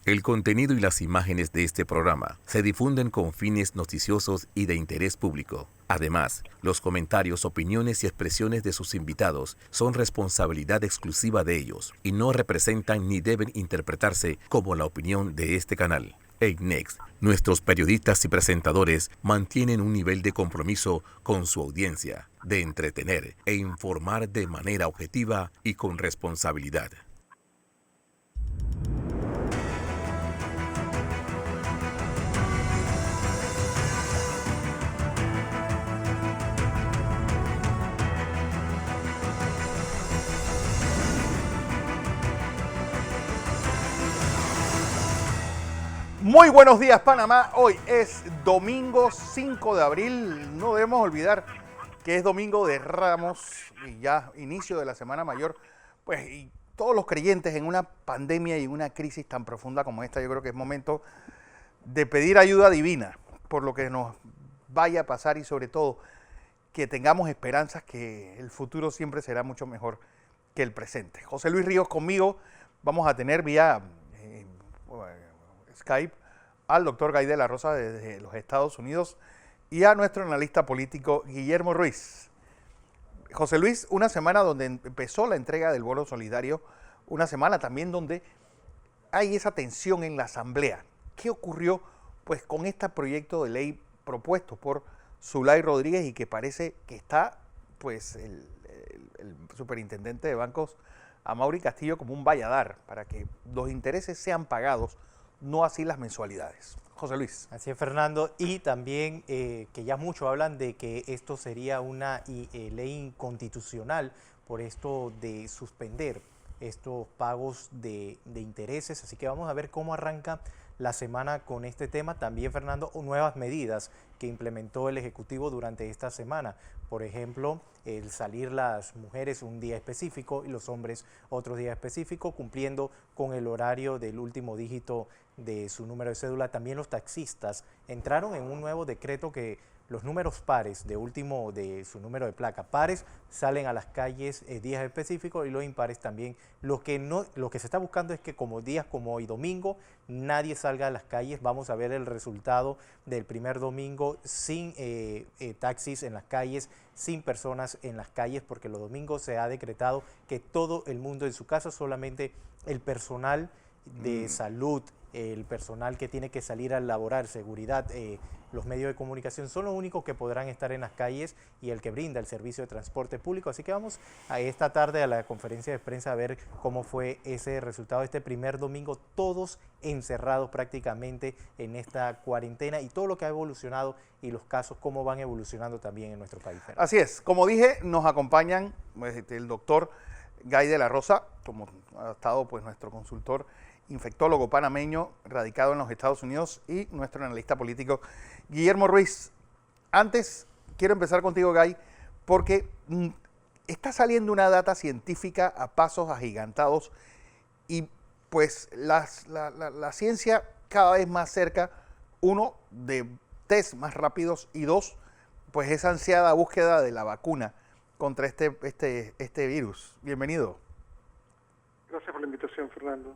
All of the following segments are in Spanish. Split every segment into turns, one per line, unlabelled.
El contenido y las imágenes de este programa se difunden con fines noticiosos y de interés público. Además, los comentarios, opiniones y expresiones de sus invitados son responsabilidad exclusiva de ellos y no representan ni deben interpretarse como la opinión de este canal. En Next, nuestros periodistas y presentadores mantienen un nivel de compromiso con su audiencia, de entretener e informar de manera objetiva y con responsabilidad.
Muy buenos días, Panamá. Hoy es domingo 5 de abril. No debemos olvidar que es domingo de Ramos y ya inicio de la Semana Mayor. Pues y todos los creyentes en una pandemia y una crisis tan profunda como esta, yo creo que es momento de pedir ayuda divina por lo que nos vaya a pasar y sobre todo que tengamos esperanzas que el futuro siempre será mucho mejor que el presente. José Luis Ríos conmigo. Vamos a tener vía Skype al doctor Gay de la Rosa desde los Estados Unidos y a nuestro analista político Guillermo Ruiz. José Luis, una semana donde empezó la entrega del bono solidario, una semana también donde hay esa tensión en la Asamblea. ¿Qué ocurrió pues con este proyecto de ley propuesto por Zulay Rodríguez y que parece que está pues el superintendente de bancos Amaury Castillo como un valladar para que los intereses sean pagados, no así las mensualidades? José Luis.
Así es, Fernando, y también que ya muchos hablan de que esto sería una ley inconstitucional por esto de suspender estos pagos de intereses, así que vamos a ver cómo arranca la semana con este tema. También, Fernando, nuevas medidas que implementó el Ejecutivo durante esta semana. Por ejemplo, el salir las mujeres un día específico y los hombres otro día específico, cumpliendo con el horario del último dígito de su número de cédula. También los taxistas entraron en un nuevo decreto que los números pares de su número de placa pares salen a las calles días específicos y los impares también. Lo que se está buscando es que como días como hoy domingo nadie salga a las calles. Vamos a ver el resultado del primer domingo sin taxis en las calles, sin personas en las calles, porque los domingos se ha decretado que todo el mundo en su casa, solamente el personal de salud, el personal que tiene que salir a laborar, seguridad, los medios de comunicación son los únicos que podrán estar en las calles y el que brinda el servicio de transporte público. Así que vamos a esta tarde a la conferencia de prensa a ver cómo fue ese resultado de este primer domingo, todos encerrados prácticamente en esta cuarentena y todo lo que ha evolucionado y los casos cómo van evolucionando también en nuestro país.
Así es, como dije, nos acompañan el doctor Gay de la Rosa, como ha estado pues nuestro consultor infectólogo panameño radicado en los Estados Unidos, y nuestro analista político Guillermo Ruiz. Antes quiero empezar contigo, Gay, porque está saliendo una data científica a pasos agigantados y pues la ciencia cada vez más cerca, uno, de test más rápidos y dos, pues esa ansiada búsqueda de la vacuna contra este virus. Bienvenido.
Gracias por la invitación, Fernando.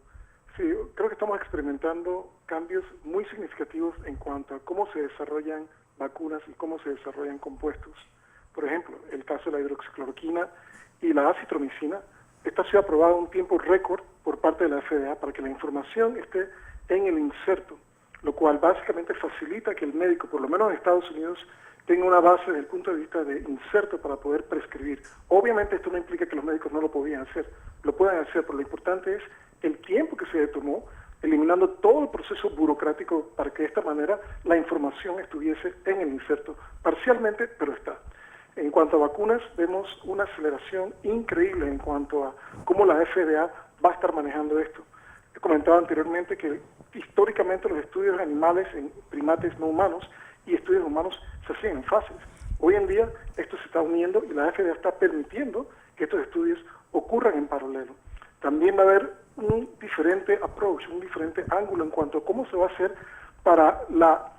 Sí, creo que estamos experimentando cambios muy significativos en cuanto a cómo se desarrollan vacunas y cómo se desarrollan compuestos. Por ejemplo, el caso de la hidroxicloroquina y la acitromicina. Esta ha sido aprobada en un tiempo récord por parte de la FDA para que la información esté en el inserto, lo cual básicamente facilita que el médico, por lo menos en Estados Unidos, tenga una base desde el punto de vista de inserto para poder prescribir. Obviamente esto no implica que los médicos no lo podían hacer, lo pueden hacer, pero lo importante es el tiempo que se tomó, eliminando todo el proceso burocrático para que de esta manera la información estuviese en el inserto, parcialmente, pero está. En cuanto a vacunas, vemos una aceleración increíble en cuanto a cómo la FDA va a estar manejando esto. He comentado anteriormente que históricamente los estudios animales en primates no humanos y estudios humanos se hacían en fases. Hoy en día esto se está uniendo y la FDA está permitiendo que estos estudios ocurran en paralelo. También va a haber un diferente approach, un diferente ángulo en cuanto a cómo se va a hacer para la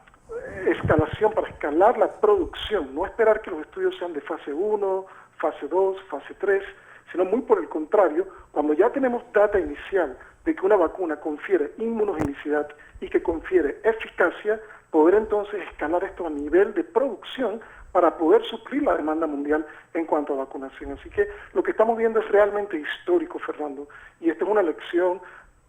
escalación, para escalar la producción. No esperar que los estudios sean de fase 1, fase 2, fase 3, sino muy por el contrario, cuando ya tenemos data inicial de que una vacuna confiere inmunogenicidad y que confiere eficacia, poder entonces escalar esto a nivel de producción para poder suplir la demanda mundial en cuanto a vacunación. Así que lo que estamos viendo es realmente histórico, Fernando, y esta es una lección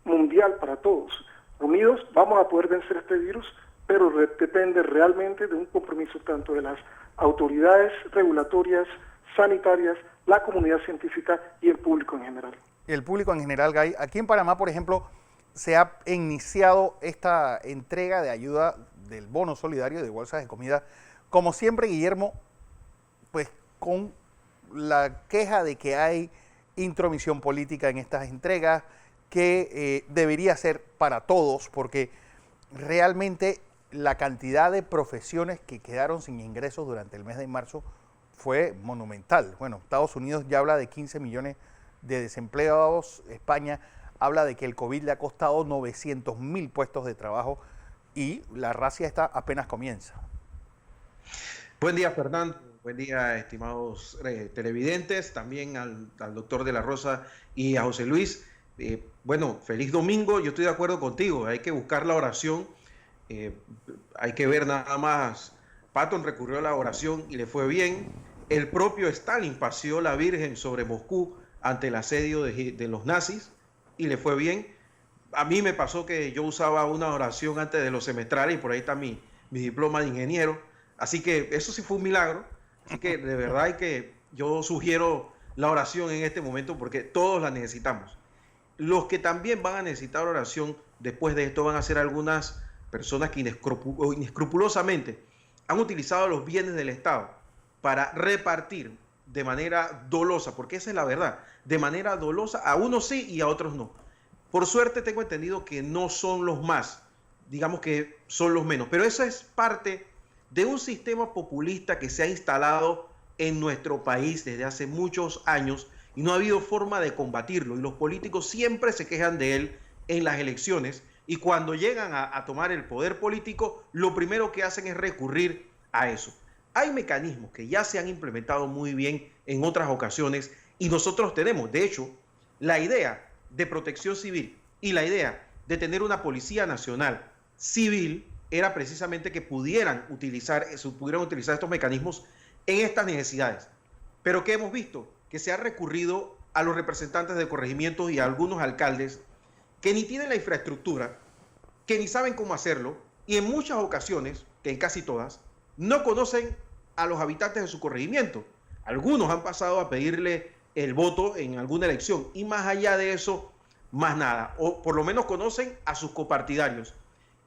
mundial para todos. Unidos vamos a poder vencer este virus, pero depende realmente de un compromiso tanto de las autoridades regulatorias, sanitarias, la comunidad científica y el público en general.
El público en general, Gay. Aquí en Panamá, por ejemplo, se ha iniciado esta entrega de ayuda del bono solidario de bolsas de comida. Como siempre, Guillermo, pues con la queja de que hay intromisión política en estas entregas, que debería ser para todos, porque realmente la cantidad de profesiones que quedaron sin ingresos durante el mes de marzo fue monumental. Bueno, Estados Unidos ya habla de 15 millones de desempleados, España habla de que el COVID le ha costado 900.000 puestos de trabajo y la racia esta apenas comienza.
Buen día, Fernando. Buen día, estimados televidentes, también al doctor de la Rosa y a José Luis. Bueno, feliz domingo. Yo estoy de acuerdo contigo, hay que buscar la oración, hay que ver nada más. Patton recurrió a la oración y le fue bien. El propio Stalin paseó la Virgen sobre Moscú ante el asedio de los nazis y le fue bien. A mí me pasó que yo usaba una oración antes de los semestrales y por ahí está mi diploma de ingeniero. Así que eso sí fue un milagro. Así que de verdad yo sugiero la oración en este momento porque todos la necesitamos. Los que también van a necesitar oración después de esto van a ser algunas personas que inescrupulosamente han utilizado los bienes del Estado para repartir de manera dolosa, porque esa es la verdad, de manera dolosa, a unos sí y a otros no. Por suerte tengo entendido que no son los más, digamos que son los menos, pero eso es parte de un sistema populista que se ha instalado en nuestro país desde hace muchos años y no ha habido forma de combatirlo, y los políticos siempre se quejan de él en las elecciones, y cuando llegan a tomar el poder político, lo primero que hacen es recurrir a eso. Hay mecanismos que ya se han implementado muy bien en otras ocasiones y nosotros tenemos, de hecho, la idea de protección civil y la idea de tener una policía nacional civil era precisamente que pudieran utilizar estos mecanismos en estas necesidades. Pero ¿qué hemos visto? Que se ha recurrido a los representantes de corregimientos y a algunos alcaldes que ni tienen la infraestructura, que ni saben cómo hacerlo, y en muchas ocasiones, que en casi todas, no conocen a los habitantes de su corregimiento. Algunos han pasado a pedirle el voto en alguna elección, y más allá de eso, más nada, o por lo menos conocen a sus copartidarios.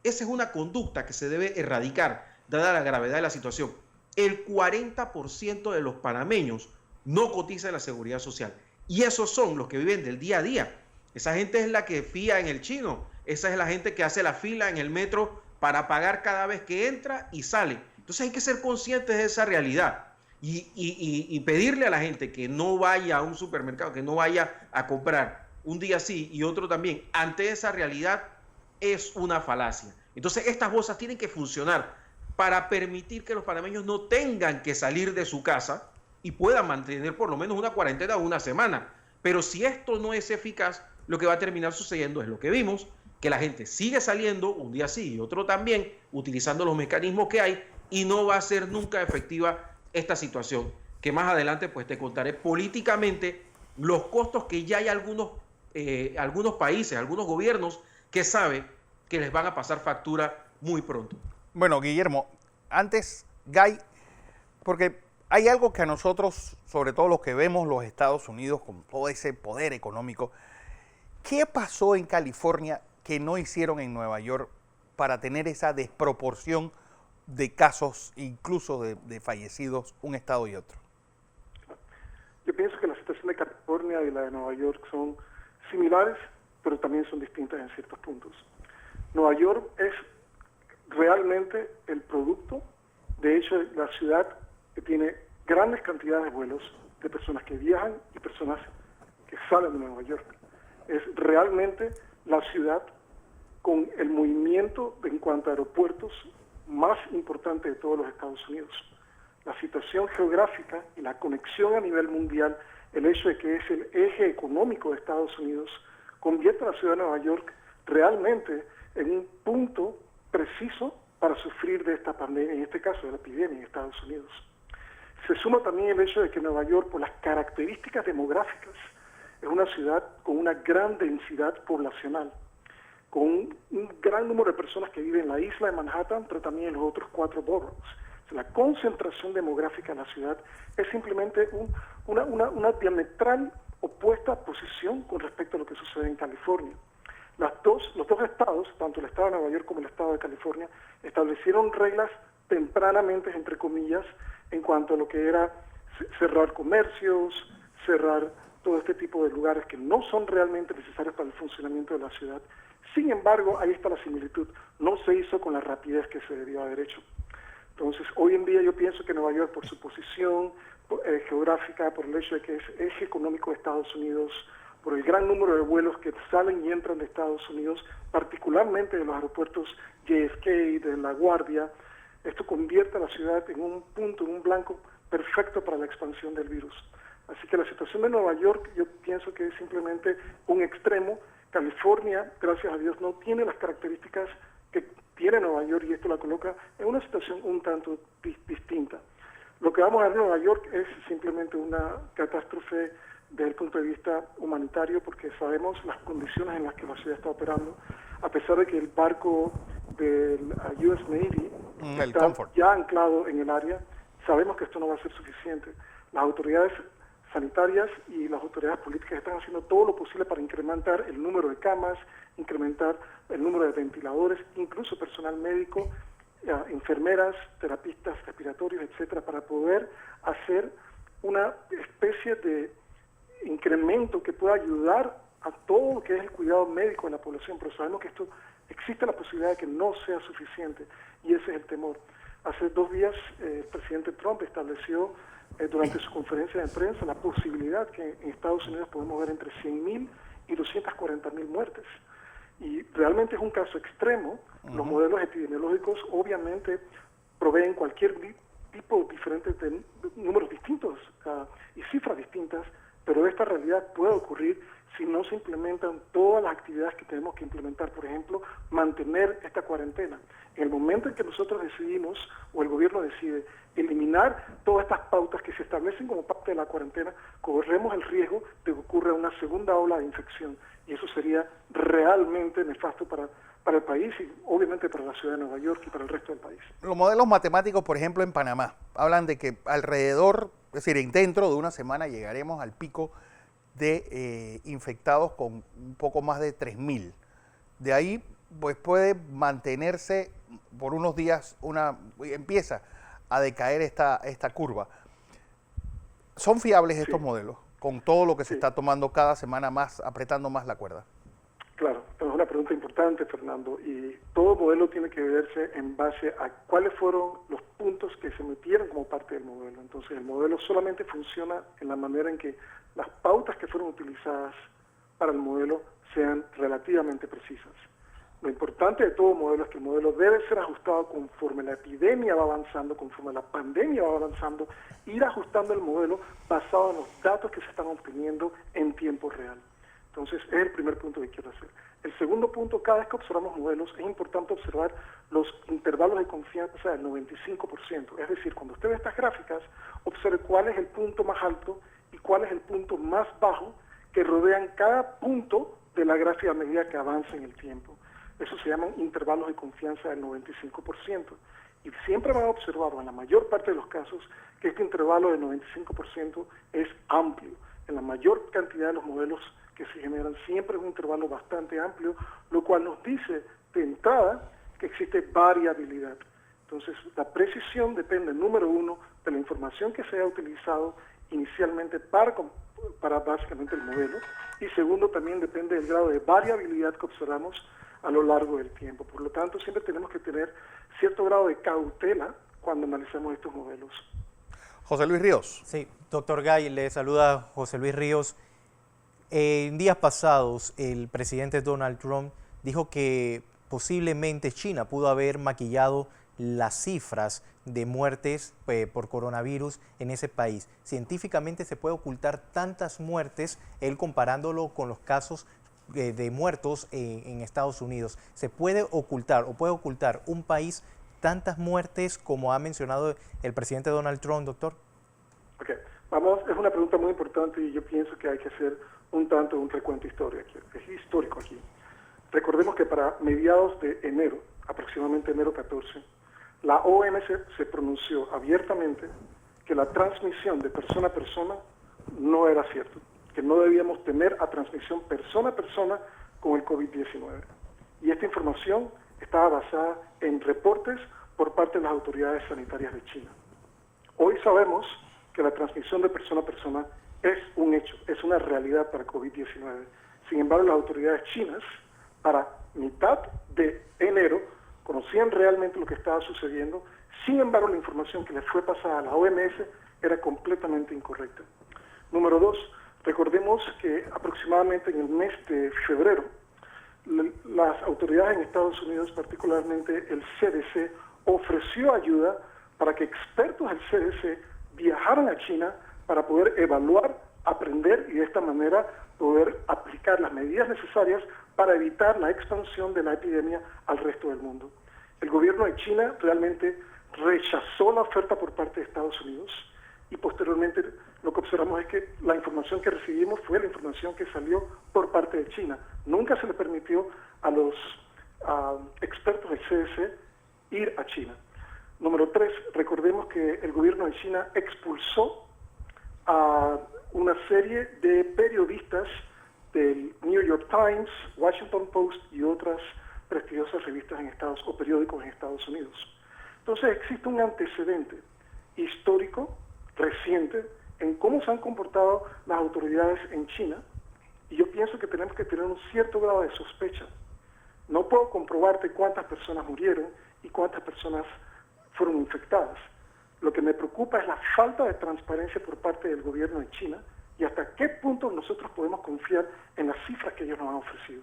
Esa es una conducta que se debe erradicar, dada la gravedad de la situación. El 40% de los panameños no cotiza en la seguridad social, y esos son los que viven del día a día. Esa gente es la que fía en el chino, esa es la gente que hace la fila en el metro para pagar cada vez que entra y sale. Entonces hay que ser conscientes de esa realidad y pedirle a la gente que no vaya a un supermercado, que no vaya a comprar un día sí y otro también. Ante esa realidad es una falacia. Entonces estas bolsas tienen que funcionar para permitir que los panameños no tengan que salir de su casa y puedan mantener por lo menos una cuarentena o una semana. Pero si esto no es eficaz, lo que va a terminar sucediendo es lo que vimos, que la gente sigue saliendo un día sí y otro también, utilizando los mecanismos que hay, y no va a ser nunca efectiva esta situación, que más adelante pues te contaré políticamente los costos que ya hay algunos países, algunos gobiernos que saben que les van a pasar factura muy pronto.
Bueno, Guillermo, antes, Gay, porque hay algo que a nosotros, sobre todo los que vemos los Estados Unidos con todo ese poder económico, ¿qué pasó en California que no hicieron en Nueva York para tener esa desproporción de casos, incluso de fallecidos, un estado y otro?
Yo pienso que la situación de California y la de Nueva York son similares, pero también son distintas en ciertos puntos. Nueva York es realmente el producto, de hecho, de la ciudad que tiene grandes cantidades de vuelos de personas que viajan y personas que salen de Nueva York. Es realmente la ciudad con el movimiento en cuanto a aeropuertos más importante de todos los Estados Unidos. La situación geográfica y la conexión a nivel mundial, el hecho de que es el eje económico de Estados Unidos convierte a la ciudad de Nueva York realmente en un punto preciso para sufrir de esta pandemia, en este caso de la epidemia en Estados Unidos. Se suma también el hecho de que Nueva York, por las características demográficas, es una ciudad con una gran densidad poblacional, con un gran número de personas que viven en la isla de Manhattan, pero también en los otros 4 boroughs. O sea, la concentración demográfica en la ciudad es simplemente una diametral opuesta posición con respecto a lo que sucede en California. Los dos estados, tanto el estado de Nueva York como el estado de California, establecieron reglas tempranamente, entre comillas, en cuanto a lo que era cerrar comercios, cerrar todo este tipo de lugares que no son realmente necesarios para el funcionamiento de la ciudad. Sin embargo, ahí está la similitud. No se hizo con la rapidez que se debió haber hecho. Entonces, hoy en día yo pienso que Nueva York, por su posición geográfica, por el hecho de que es eje económico de Estados Unidos, por el gran número de vuelos que salen y entran de Estados Unidos, particularmente de los aeropuertos JFK, de La Guardia, esto convierte a la ciudad en un punto, en un blanco perfecto para la expansión del virus. Así que la situación de Nueva York yo pienso que es simplemente un extremo. California, gracias a Dios, no tiene las características que tiene Nueva York y esto la coloca en una situación un tanto distinta. Lo que vamos a ver en Nueva York es simplemente una catástrofe desde el punto de vista humanitario, porque sabemos las condiciones en las que la ciudad está operando, a pesar de que el barco del US Navy está ya anclado en el área, sabemos que esto no va a ser suficiente. Las autoridades sanitarias y las autoridades políticas están haciendo todo lo posible para incrementar el número de camas, incrementar el número de ventiladores, incluso personal médico, enfermeras, terapistas respiratorios, etcétera, para poder hacer una especie de incremento que pueda ayudar a todo lo que es el cuidado médico de la población, pero sabemos que esto existe la posibilidad de que no sea suficiente y ese es el temor. Hace 2 días el presidente Trump estableció durante su conferencia de prensa la posibilidad que en Estados Unidos podemos ver entre 100.000 y 240.000 muertes. Y realmente es un caso extremo. Los modelos epidemiológicos obviamente proveen cualquier tipo diferente de números distintos y cifras distintas, pero esta realidad puede ocurrir si no se implementan todas las actividades que tenemos que implementar. Por ejemplo, mantener esta cuarentena. En el momento en que nosotros decidimos, o el gobierno decide, eliminar todas estas pautas que se establecen como parte de la cuarentena, corremos el riesgo de que ocurra una segunda ola de infección. Y eso sería realmente nefasto para el país y obviamente para la ciudad de Nueva York y para el resto del país.
Los modelos matemáticos, por ejemplo, en Panamá, hablan de que alrededor, es decir, dentro de una semana llegaremos al pico de infectados con un poco más de 3.000. De ahí, pues puede mantenerse por unos días, empieza a decaer esta curva. ¿Son fiables estos modelos con todo lo que se está tomando cada semana más, apretando más la cuerda?
Claro, es una pregunta importante, Fernando, y todo modelo tiene que verse en base a cuáles fueron los puntos que se metieron como parte del modelo. Entonces, el modelo solamente funciona en la manera en que las pautas que fueron utilizadas para el modelo sean relativamente precisas. Lo importante de todo modelo es que el modelo debe ser ajustado conforme la epidemia va avanzando, conforme la pandemia va avanzando, ir ajustando el modelo basado en los datos que se están obteniendo en tiempo real. Entonces, es el primer punto que quiero hacer. El segundo punto, cada vez que observamos modelos, es importante observar los intervalos de confianza del 95%. Es decir, cuando usted ve estas gráficas, observe cuál es el punto más alto y cuál es el punto más bajo que rodean cada punto de la gráfica a medida que avanza en el tiempo. Eso se llaman intervalos de confianza del 95%. Y siempre van a observar, en la mayor parte de los casos, que este intervalo del 95% es amplio. En la mayor cantidad de los modelos que se generan siempre es un intervalo bastante amplio, lo cual nos dice de entrada que existe variabilidad. Entonces, la precisión depende, número uno, de la información que se haya utilizado inicialmente para básicamente el modelo, y segundo, también depende del grado de variabilidad que observamos a lo largo del tiempo. Por lo tanto, siempre tenemos que tener cierto grado de cautela cuando analizamos estos modelos.
José Luis Ríos.
Sí, doctor Gay, le saluda José Luis Ríos. En días pasados, el presidente Donald Trump dijo que posiblemente China pudo haber maquillado las cifras de muertes por coronavirus en ese país. Científicamente se puede ocultar tantas muertes, él comparándolo con los casos de muertos en Estados Unidos. ¿Se puede ocultar o puede ocultar un país tantas muertes como ha mencionado el presidente Donald Trump, doctor?
Ok, es una pregunta muy importante y yo pienso que hay que hacer un recuento histórico aquí. Recordemos que para mediados de enero, aproximadamente enero 14, la OMS se pronunció abiertamente que la transmisión de persona a persona no era cierto, que no debíamos tener a transmisión persona a persona con el COVID-19. Y esta información estaba basada en reportes por parte de las autoridades sanitarias de China. Hoy sabemos que la transmisión de persona a persona es un hecho, es una realidad para COVID-19. Sin embargo, las autoridades chinas, para mitad de enero, conocían realmente lo que estaba sucediendo. Sin embargo, la información que les fue pasada a la OMS era completamente incorrecta. Número 2, recordemos que aproximadamente en el mes de febrero, las autoridades en Estados Unidos, particularmente el CDC, ofreció ayuda para que expertos del CDC viajaran a China para poder evaluar, aprender y de esta manera poder aplicar las medidas necesarias para evitar la expansión de la epidemia al resto del mundo. El gobierno de China realmente rechazó la oferta por parte de Estados Unidos y posteriormente lo que observamos es que la información que recibimos fue la información que salió por parte de China. Nunca se le permitió a los expertos del CDC ir a China. Número 3, recordemos que el gobierno de China expulsó a una serie de periodistas del New York Times, Washington Post y otras prestigiosas revistas o periódicos en Estados Unidos. Entonces existe un antecedente histórico, reciente, en cómo se han comportado las autoridades en China, y yo pienso que tenemos que tener un cierto grado de sospecha. No puedo comprobarte cuántas personas murieron y cuántas personas fueron infectadas. Lo que me preocupa es la falta de transparencia por parte del gobierno de China y hasta qué punto nosotros podemos confiar en las cifras que ellos nos han ofrecido.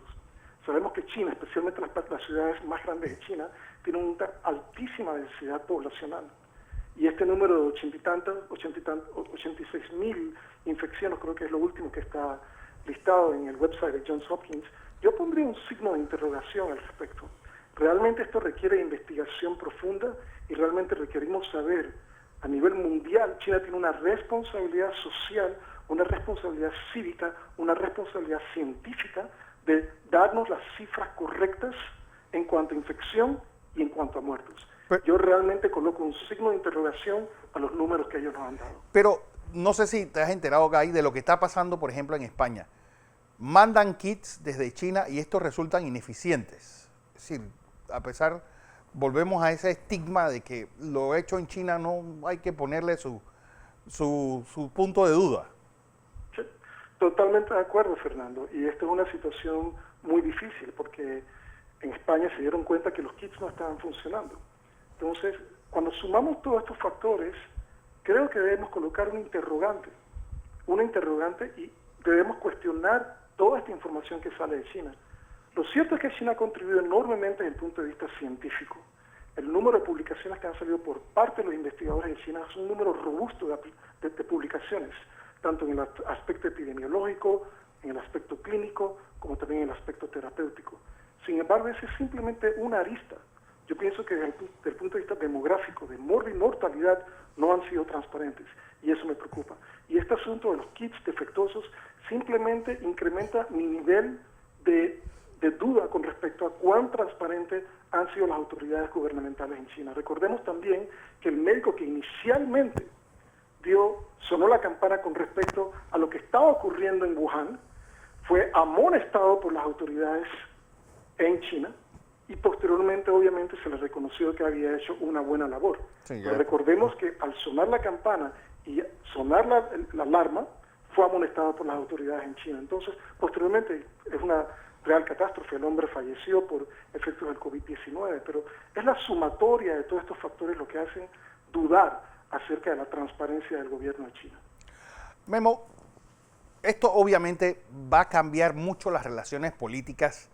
Sabemos que China, especialmente las ciudades más grandes de China, tienen una altísima densidad poblacional. Y este número de 86.000 infecciones, creo que es lo último que está listado en el website de Johns Hopkins, yo pondría un signo de interrogación al respecto. Realmente esto requiere investigación profunda y realmente requerimos saber, a nivel mundial, China tiene una responsabilidad social, una responsabilidad cívica, una responsabilidad científica de darnos las cifras correctas en cuanto a infección y en cuanto a muertos. Yo realmente coloco un signo de interrogación a los números que ellos nos han dado.
Pero no sé si te has enterado, Guy, de lo que está pasando, por ejemplo, en España. Mandan kits desde China y estos resultan ineficientes. Es decir, volvemos a ese estigma de que lo hecho en China no hay que ponerle su punto de duda.
Sí, totalmente de acuerdo, Fernando. Y esto es una situación muy difícil porque en España se dieron cuenta que los kits no estaban funcionando. Entonces, cuando sumamos todos estos factores, creo que debemos colocar una interrogante y debemos cuestionar toda esta información que sale de China. Lo cierto es que China ha contribuido enormemente desde el punto de vista científico. El número de publicaciones que han salido por parte de los investigadores de China es un número robusto de publicaciones, tanto en el aspecto epidemiológico, en el aspecto clínico, como también en el aspecto terapéutico. Sin embargo, esa es simplemente una arista. Yo pienso que desde el punto de vista demográfico, de mortalidad, no han sido transparentes, y eso me preocupa. Y este asunto de los kits defectuosos simplemente incrementa mi nivel de duda con respecto a cuán transparentes han sido las autoridades gubernamentales en China. Recordemos también que el médico que inicialmente sonó la campana con respecto a lo que estaba ocurriendo en Wuhan fue amonestado por las autoridades en China y posteriormente obviamente se le reconoció que había hecho una buena labor. Sí, pero recordemos que al sonar la campana y sonar la alarma fue amonestado por las autoridades en China. Entonces, posteriormente es una real catástrofe, el hombre falleció por efectos del COVID-19, pero es la sumatoria de todos estos factores lo que hacen dudar acerca de la transparencia del gobierno de China.
Memo, esto obviamente va a cambiar mucho las relaciones políticas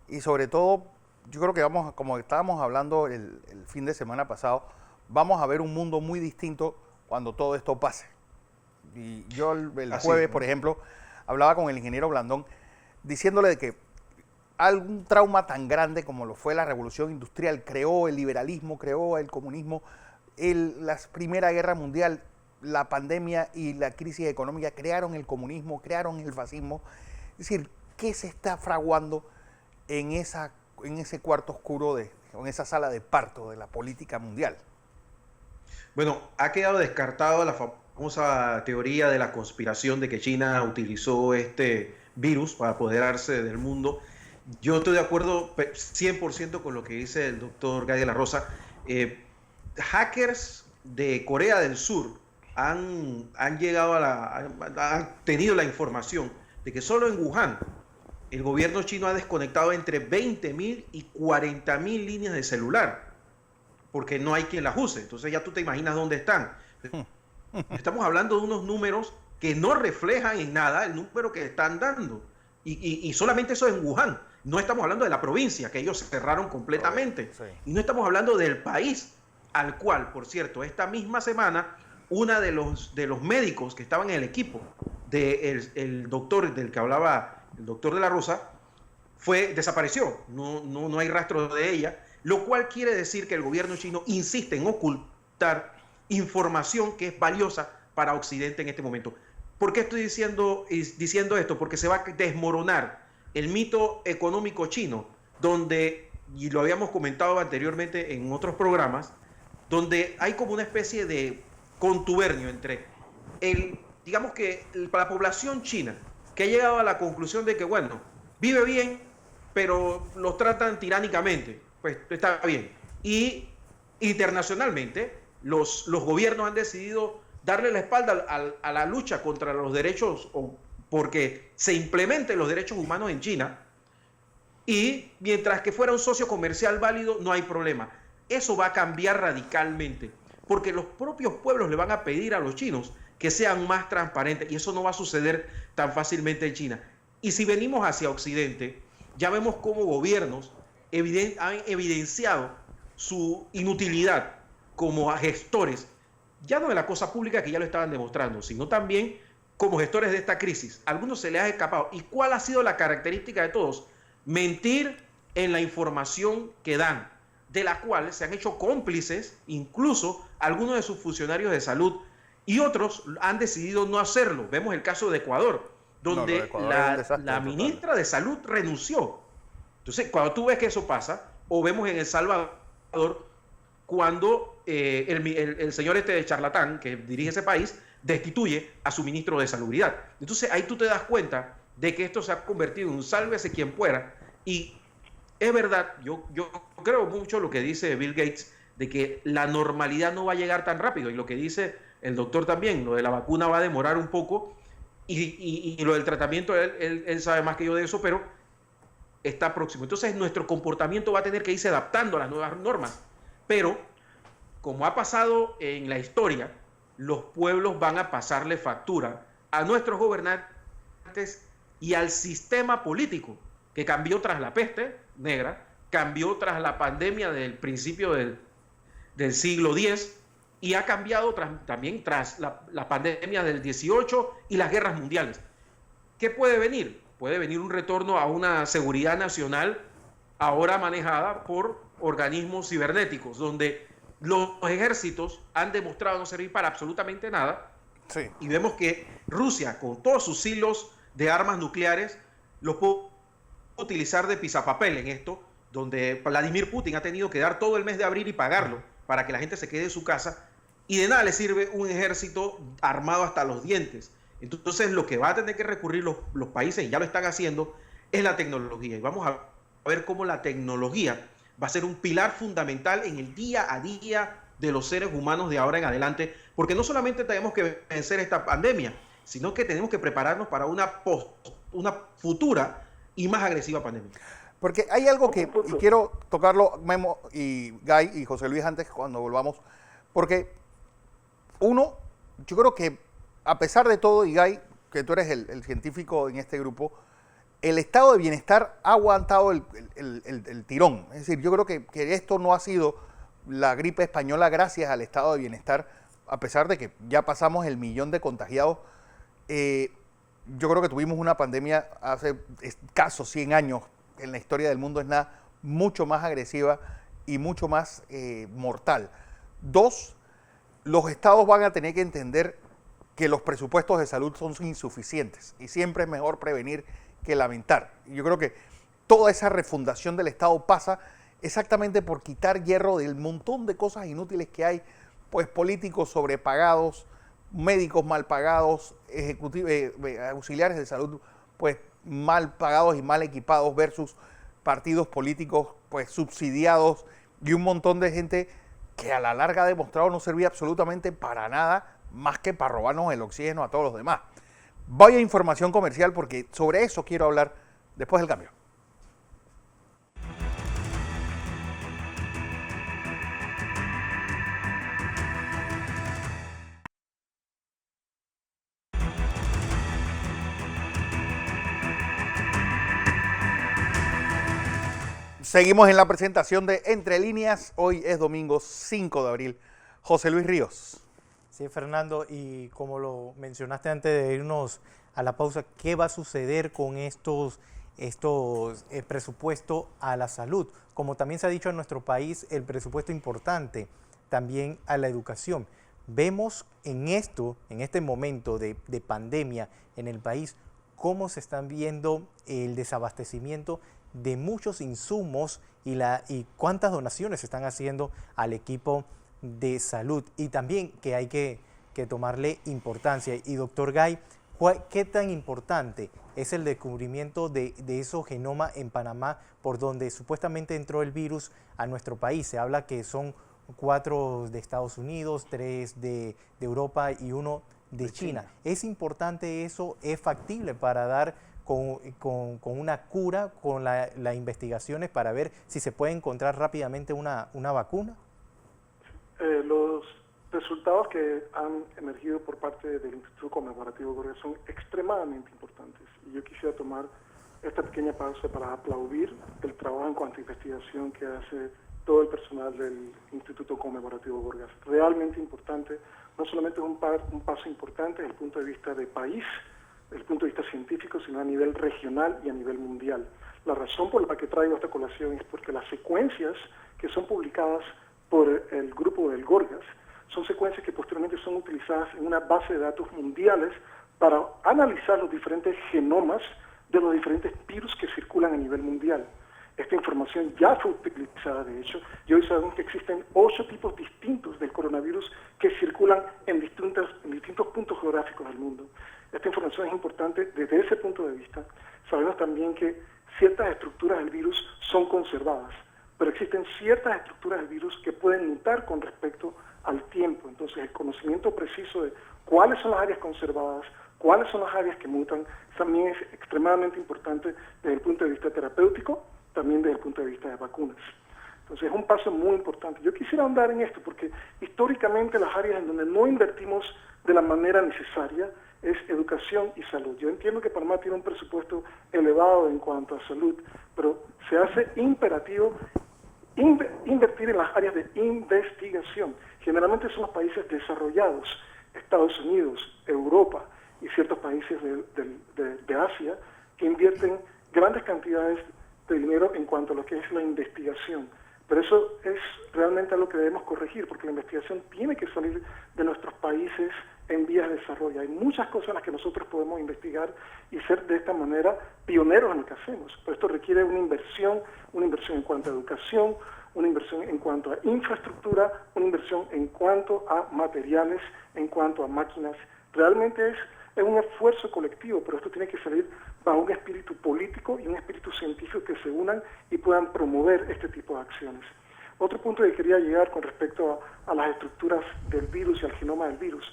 y sobre todo, yo creo que como estábamos hablando el fin de semana pasado, vamos a ver un mundo muy distinto cuando todo esto pase. Y yo el jueves, por ejemplo, hablaba con el ingeniero Blandón diciéndole de que algún trauma tan grande como lo fue la revolución industrial creó el liberalismo, creó el comunismo, la Primera Guerra Mundial, la pandemia y la crisis económica crearon el comunismo, crearon el fascismo. Es decir, ¿qué se está fraguando en ese cuarto oscuro, en esa sala de parto de la política mundial?
Bueno, ha quedado descartada la famosa teoría de la conspiración de que China utilizó este virus para apoderarse del mundo. Yo estoy de acuerdo 100% con lo que dice el doctor Guy de la Rosa. Hackers de Corea del Sur han llegado han tenido la información de que solo en Wuhan el gobierno chino ha desconectado entre 20.000 y 40.000 líneas de celular porque no hay quien las use. Entonces ya tú te imaginas dónde están. Estamos hablando de unos números que no reflejan en nada el número que están dando. Y solamente eso en Wuhan. No estamos hablando de la provincia, que ellos cerraron completamente. Sí. Y no estamos hablando del país, al cual, por cierto, esta misma semana, una de los médicos que estaban en el equipo del doctor del que hablaba el doctor de la Rosa, desapareció. No hay rastro de ella, lo cual quiere decir que el gobierno chino insiste en ocultar información que es valiosa para Occidente en este momento. ¿Por qué estoy diciendo esto? Porque se va a desmoronar el mito económico chino, donde, y lo habíamos comentado anteriormente en otros programas, donde hay como una especie de contubernio entre digamos que la población china, que ha llegado a la conclusión de que, bueno, vive bien, pero los tratan tiránicamente, pues está bien. Y internacionalmente, los gobiernos han decidido darle la espalda a la lucha contra los derechos, o porque se implementen los derechos humanos en China, y mientras que fuera un socio comercial válido, no hay problema. Eso va a cambiar radicalmente, porque los propios pueblos le van a pedir a los chinos que sean más transparentes, y eso no va a suceder tan fácilmente en China. Y si venimos hacia Occidente, ya vemos cómo gobiernos han evidenciado su inutilidad como gestores, ya no de la cosa pública, que ya lo estaban demostrando, sino también como gestores de esta crisis. A algunos se les ha escapado. ¿Y cuál ha sido la característica de todos? Mentir en la información que dan, de la cual se han hecho cómplices incluso algunos de sus funcionarios de salud, y otros han decidido no hacerlo. Vemos el caso de Ecuador, donde la ministra de Salud renunció. Entonces, cuando tú ves que eso pasa, o vemos en El Salvador, cuando el señor de charlatán que dirige ese país destituye a su ministro de Salubridad. Entonces ahí tú te das cuenta de que esto se ha convertido en un sálvese quien pueda. Y es verdad, yo creo mucho lo que dice Bill Gates, de que la normalidad no va a llegar tan rápido, y lo que dice el doctor también, lo de la vacuna va a demorar un poco, y lo del tratamiento, él sabe más que yo de eso, pero está próximo. Entonces nuestro comportamiento va a tener que irse adaptando a las nuevas normas. Pero, como ha pasado en la historia, los pueblos van a pasarle factura a nuestros gobernantes y al sistema político, que cambió tras la peste negra, cambió tras la pandemia del principio del siglo X, y ha cambiado también tras la pandemia del 18 y las guerras mundiales. ¿Qué puede venir? Puede venir un retorno a una seguridad nacional ahora manejada por organismos cibernéticos, donde los ejércitos han demostrado no servir para absolutamente nada. Sí. Y vemos que Rusia, con todos sus silos de armas nucleares, los puede utilizar de pisapapel en esto, donde Vladimir Putin ha tenido que dar todo el mes de abril y pagarlo para que la gente se quede en su casa, y de nada le sirve un ejército armado hasta los dientes. Entonces lo que va a tener que recurrir los países, y ya lo están haciendo, es la tecnología. Y vamos a ver cómo la tecnología va a ser un pilar fundamental en el día a día de los seres humanos de ahora en adelante, porque no solamente tenemos que vencer esta pandemia, sino que tenemos que prepararnos para una futura y más agresiva pandemia.
Porque hay algo que, y quiero tocarlo, Memo y Guy y José Luis, antes cuando volvamos, porque yo creo que a pesar de todo, y Guy, que tú eres el científico en este grupo, el estado de bienestar ha aguantado el tirón. Es decir, yo creo que esto no ha sido la gripe española gracias al estado de bienestar, a pesar de que ya pasamos el 1.000.000 de contagiados. yo creo que tuvimos una pandemia hace escasos 100 años en la historia del mundo, es nada, mucho más agresiva y mucho más mortal. Dos, los estados van a tener que entender que los presupuestos de salud son insuficientes y siempre es mejor prevenir que lamentar. Y yo creo que toda esa refundación del Estado pasa exactamente por quitar hierro del montón de cosas inútiles que hay, pues políticos sobrepagados, médicos mal pagados, auxiliares de salud pues mal pagados y mal equipados versus partidos políticos pues subsidiados y un montón de gente que a la larga ha demostrado no servir absolutamente para nada más que para robarnos el oxígeno a todos los demás. Voy a información comercial porque sobre eso quiero hablar después del cambio. Seguimos en la presentación de Entre Líneas. Hoy es domingo 5 de abril. José Luis Ríos.
Sí, Fernando, y como lo mencionaste antes de irnos a la pausa, ¿qué va a suceder con estos presupuestos a la salud? Como también se ha dicho en nuestro país, el presupuesto importante también a la educación. Vemos en este momento de pandemia en el país, cómo se están viendo el desabastecimiento de muchos insumos y cuántas donaciones se están haciendo al equipo de salud, y también que hay que tomarle importancia. Y doctor Gay, ¿qué tan importante es el descubrimiento de esos genomas en Panamá, por donde supuestamente entró el virus a nuestro país? Se habla que son 4 de Estados Unidos, 3 de Europa y 1 de China. ¿Es importante eso? ¿Es factible para dar con una cura, con las investigaciones para ver si se puede encontrar rápidamente una vacuna?
Los resultados que han emergido por parte del Instituto Conmemorativo Gorgas son extremadamente importantes. Y yo quisiera tomar esta pequeña pausa para aplaudir el trabajo en cuanto a investigación que hace todo el personal del Instituto Conmemorativo Gorgas. Realmente importante, no solamente es un paso importante desde el punto de vista de país, desde el punto de vista científico, sino a nivel regional y a nivel mundial. La razón por la que traigo esta colación es porque las secuencias que son publicadas por el grupo del Gorgas son secuencias que posteriormente son utilizadas en una base de datos mundiales para analizar los diferentes genomas de los diferentes virus que circulan a nivel mundial. Esta información ya fue utilizada, de hecho, y hoy sabemos que existen 8 tipos distintos del coronavirus que circulan en distintos puntos geográficos del mundo. Esta información es importante desde ese punto de vista. Sabemos también que ciertas estructuras del virus son conservadas, pero existen ciertas estructuras del virus que pueden mutar con respecto al tiempo. Entonces, el conocimiento preciso de cuáles son las áreas conservadas, cuáles son las áreas que mutan, también es extremadamente importante desde el punto de vista terapéutico, también desde el punto de vista de vacunas. Entonces, es un paso muy importante. Yo quisiera ahondar en esto porque históricamente las áreas en donde no invertimos de la manera necesaria es educación y salud. Yo entiendo que Panamá tiene un presupuesto elevado en cuanto a salud, pero se hace imperativo invertir en las áreas de investigación. Generalmente son los países desarrollados, Estados Unidos, Europa y ciertos países de Asia, que invierten grandes cantidades de dinero en cuanto a lo que es la investigación. Pero eso es realmente algo que debemos corregir, porque la investigación tiene que salir de nuestros países en vías de desarrollo. Hay muchas cosas en las que nosotros podemos investigar y ser de esta manera pioneros en lo que hacemos. Pero esto requiere una inversión en cuanto a educación, una inversión en cuanto a infraestructura, una inversión en cuanto a materiales, en cuanto a máquinas. Realmente es un esfuerzo colectivo, pero esto tiene que salir bajo un espíritu político y un espíritu científico que se unan y puedan promover este tipo de acciones. Otro punto que quería llegar con respecto a las estructuras del virus y al genoma del virus.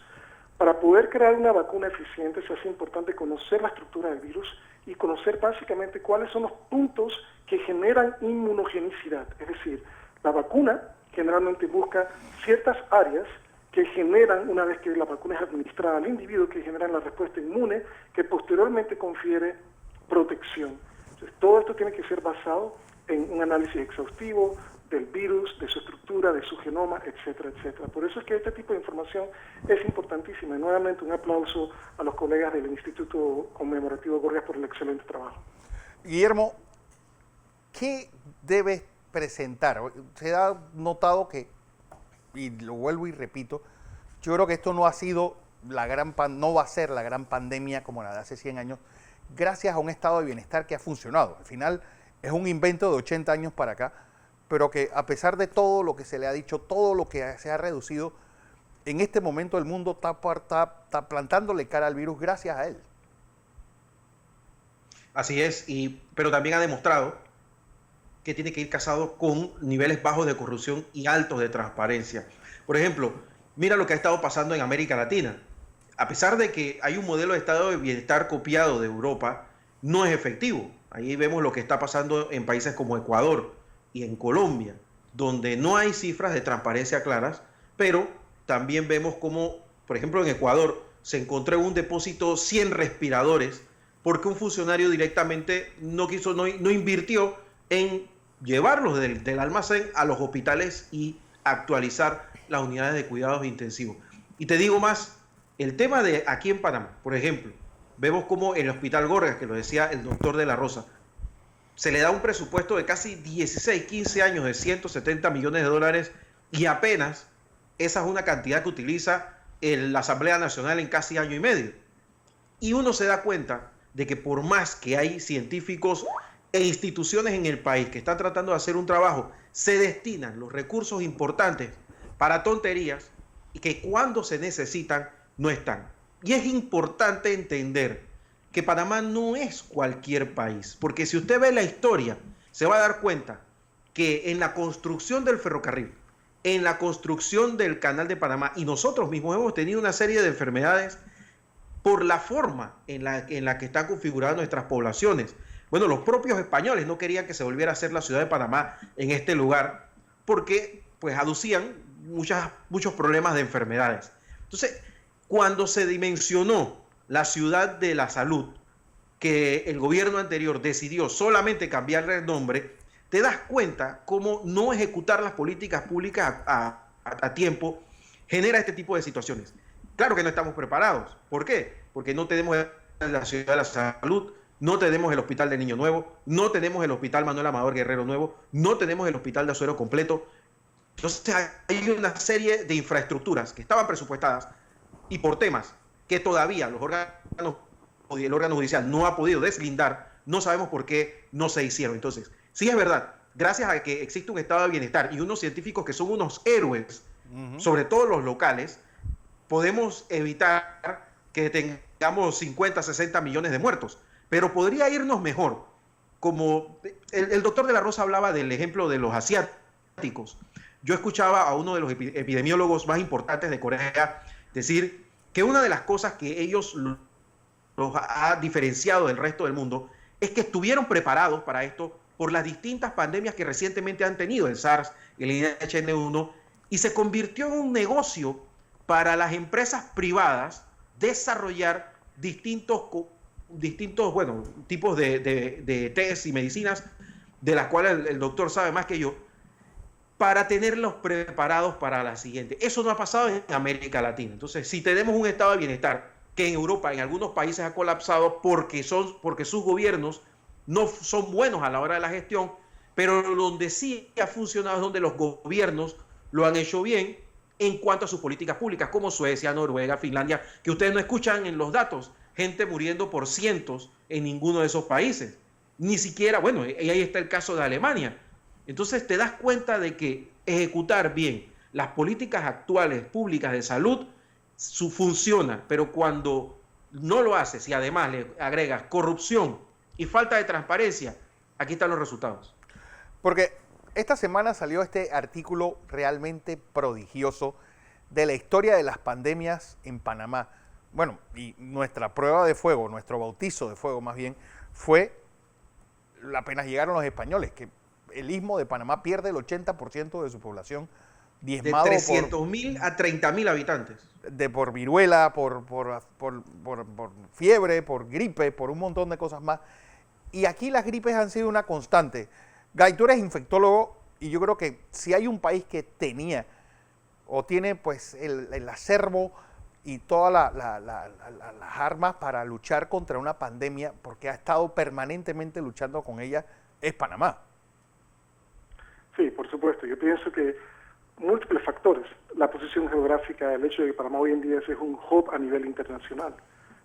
Para poder crear una vacuna eficiente se hace importante conocer la estructura del virus y conocer básicamente cuáles son los puntos que generan inmunogenicidad. Es decir, la vacuna generalmente busca ciertas áreas que generan, una vez que la vacuna es administrada al individuo, que generan la respuesta inmune, que posteriormente confiere protección. Entonces, todo esto tiene que ser basado en un análisis exhaustivo del virus, de su estructura, de su genoma, etcétera, etcétera. Por eso es que este tipo de información es importantísima. Y nuevamente un aplauso a los colegas del Instituto Conmemorativo Gorgas por el excelente trabajo.
Guillermo, ¿qué debes presentar? Se ha notado que, y lo vuelvo y repito, yo creo que esto no ha sido no va a ser la gran pandemia como la de hace 100 años, gracias a un estado de bienestar que ha funcionado. Al final es un invento de 80 años para acá, pero que a pesar de todo lo que se le ha dicho, todo lo que se ha reducido, en este momento el mundo está plantándole cara al virus gracias a él.
Así es, pero también ha demostrado que tiene que ir casado con niveles bajos de corrupción y altos de transparencia. Por ejemplo, mira lo que ha estado pasando en América Latina. A pesar de que hay un modelo de estado de bienestar copiado de Europa, no es efectivo. Ahí vemos lo que está pasando en países como Ecuador y en Colombia, donde no hay cifras de transparencia claras, pero también vemos como, por ejemplo, en Ecuador se encontró en un depósito 100 respiradores porque un funcionario directamente no invirtió en llevarlos del almacén a los hospitales y actualizar las unidades de cuidados intensivos. Y te digo más, el tema de aquí en Panamá, por ejemplo, vemos como el Hospital Gorgas, que lo decía el doctor de la Rosa, se le da un presupuesto de casi 16, 15 años de 170 millones de dólares y apenas esa es una cantidad que utiliza la Asamblea Nacional en casi año y medio. Y uno se da cuenta de que por más que hay científicos e instituciones en el país que están tratando de hacer un trabajo, se destinan los recursos importantes para tonterías y que cuando se necesitan no están. Y es importante entender que Panamá no es cualquier país, porque si usted ve la historia, se va a dar cuenta que en la construcción del ferrocarril, en la construcción del Canal de Panamá, y nosotros mismos hemos tenido una serie de enfermedades por la forma en la que están configuradas nuestras poblaciones. Bueno, los propios españoles no querían que se volviera a hacer la ciudad de Panamá en este lugar porque pues aducían muchos problemas de enfermedades. Entonces, cuando se dimensionó la ciudad de la salud, que el gobierno anterior decidió solamente cambiarle el nombre, te das cuenta cómo no ejecutar las políticas públicas a tiempo genera este tipo de situaciones. Claro que no estamos preparados. ¿Por qué? Porque no tenemos la ciudad de la salud, no tenemos el hospital de Niño Nuevo, no tenemos el hospital Manuel Amador Guerrero Nuevo, no tenemos el hospital de Azuero completo. Entonces hay una serie de infraestructuras que estaban presupuestadas y por temas que todavía el órgano judicial no ha podido deslindar, no sabemos por qué no se hicieron. Entonces, sí es verdad, gracias a que existe un estado de bienestar y unos científicos que son unos héroes, sobre todo los locales, podemos evitar que tengamos 50, 60 millones de muertos. Pero podría irnos mejor. Como el doctor de la Rosa hablaba del ejemplo de los asiáticos. Yo escuchaba a uno de los epidemiólogos más importantes de Corea decir que una de las cosas que ellos los ha diferenciado del resto del mundo es que estuvieron preparados para esto por las distintas pandemias que recientemente han tenido, el SARS, el IH1, y se convirtió en un negocio para las empresas privadas desarrollar distintos tipos de test y medicinas, de las cuales el doctor sabe más que yo, para tenerlos preparados para la siguiente. Eso no ha pasado en América Latina. Entonces, si tenemos un estado de bienestar que en Europa, en algunos países ha colapsado porque sus gobiernos no son buenos a la hora de la gestión, pero donde sí ha funcionado es donde los gobiernos lo han hecho bien en cuanto a sus políticas públicas, como Suecia, Noruega, Finlandia, que ustedes no escuchan en los datos, gente muriendo por cientos en ninguno de esos países. Ni siquiera, bueno, ahí está el caso de Alemania. Entonces te das cuenta de que ejecutar bien las políticas actuales públicas de salud funciona, pero cuando no lo haces y además le agregas corrupción y falta de transparencia, aquí están los resultados.
Porque esta semana salió este artículo realmente prodigioso de la historia de las pandemias en Panamá. Bueno, y nuestra prueba de fuego, nuestro bautizo de fuego más bien, fue apenas llegaron los españoles, que el Istmo de Panamá pierde el 80% de su población, diezmado
de 300.000 a 30.000 habitantes.
Por viruela, por fiebre, por gripe, por un montón de cosas más. Y aquí las gripes han sido una constante. Gay, tú eres infectólogo Y yo creo que si hay un país que tenía o tiene pues el acervo y todas las armas para luchar contra una pandemia, porque ha estado permanentemente luchando con ella, es Panamá.
Sí, por supuesto. Yo pienso que múltiples factores, la posición geográfica, el hecho de que Panamá hoy en día es un hub a nivel internacional.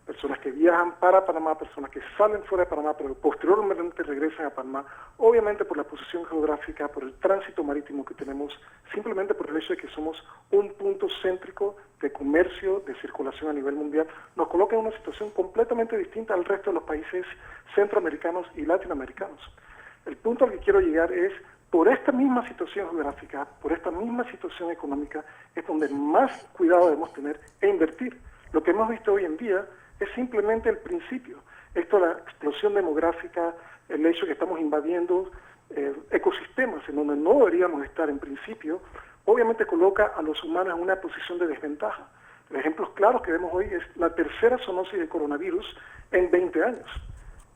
Personas que viajan para Panamá, personas que salen fuera de Panamá, pero posteriormente regresan a Panamá, obviamente por la posición geográfica, por el tránsito marítimo que tenemos, simplemente por el hecho de que somos un punto céntrico de comercio, de circulación a nivel mundial, nos coloca en una situación completamente distinta al resto de los países centroamericanos y latinoamericanos. El punto al que quiero llegar es, por esta misma situación geográfica, por esta misma situación económica, es donde más cuidado debemos tener e invertir. Lo que hemos visto hoy en día es simplemente el principio. Esto, la explosión demográfica, el hecho de que estamos invadiendo ecosistemas en donde no deberíamos estar en principio, obviamente coloca a los humanos en una posición de desventaja. Los ejemplos claros que vemos hoy es la tercera zoonosis de coronavirus en 20 años.